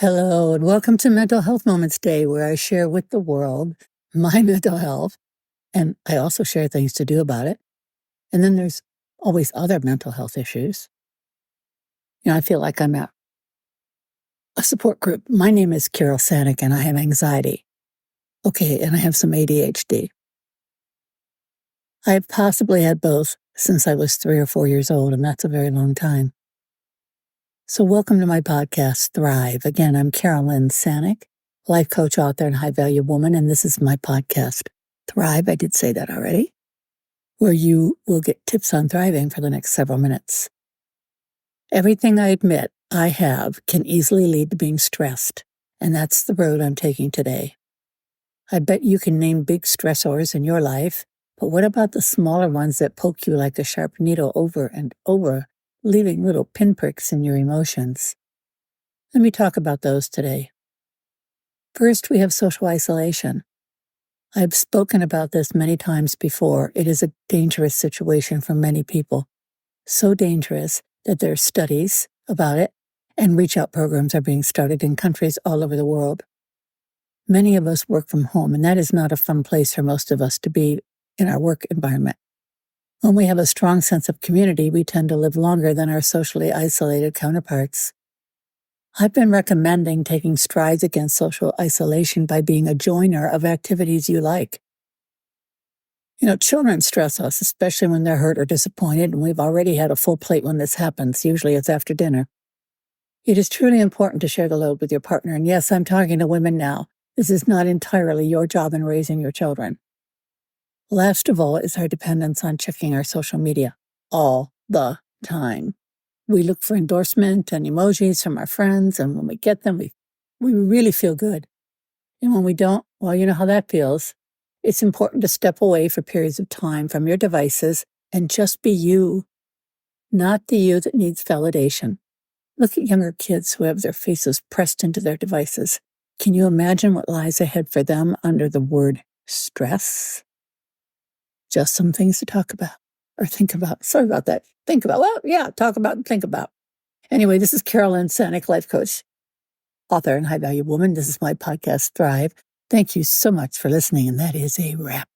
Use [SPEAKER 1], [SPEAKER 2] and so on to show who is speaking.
[SPEAKER 1] Hello, and welcome to Mental Health Moments Day, where I share with the world my mental health, and I also share things to do about it. And then there's always other mental health issues. I feel like I'm at a support group. My name is Carol Sanick, and I have anxiety. Okay, and I have some ADHD. I've possibly had both since I was 3 or 4 years old, and that's a very long time. So welcome to my podcast, Thrive. Again, I'm Carolyn Sanick, life coach, author, and high-value woman, and this is my podcast, Thrive. I did say that already, where you will get tips on thriving for the next several minutes. Everything I admit I have can easily lead to being stressed, and that's the road I'm taking today. I bet you can name big stressors in your life, but what about the smaller ones that poke you like a sharp needle over and over, leaving little pinpricks in your emotions? Let me talk about those today. First, we have social isolation. I've spoken about this many times before. It is a dangerous situation for many people. So dangerous that there are studies about it, and reach-out programs are being started in countries all over the world. Many of us work from home, and that is not a fun place for most of us to be in our work environment. When we have a strong sense of community, we tend to live longer than our socially isolated counterparts. I've been recommending taking strides against social isolation by being a joiner of activities you like. Children stress us, especially when they're hurt or disappointed, and we've already had a full plate when this happens. Usually it's after dinner. It is truly important to share the load with your partner, and yes, I'm talking to women now. This is not entirely your job in raising your children. Last of all is our dependence on checking our social media all the time. We look for endorsement and emojis from our friends, and when we get them, we really feel good. And when we don't, well, you know how that feels. It's important to step away for periods of time from your devices and just be you, not the you that needs validation. Look at younger kids who have their faces pressed into their devices. Can you imagine what lies ahead for them under the word stress? Just some things to talk about or think about. Sorry about that. Think about. Well, yeah, talk about and think about. Anyway, this is Carolyn Sanick, life coach, author, and high-value woman. This is my podcast, Thrive. Thank you so much for listening, and that is a wrap.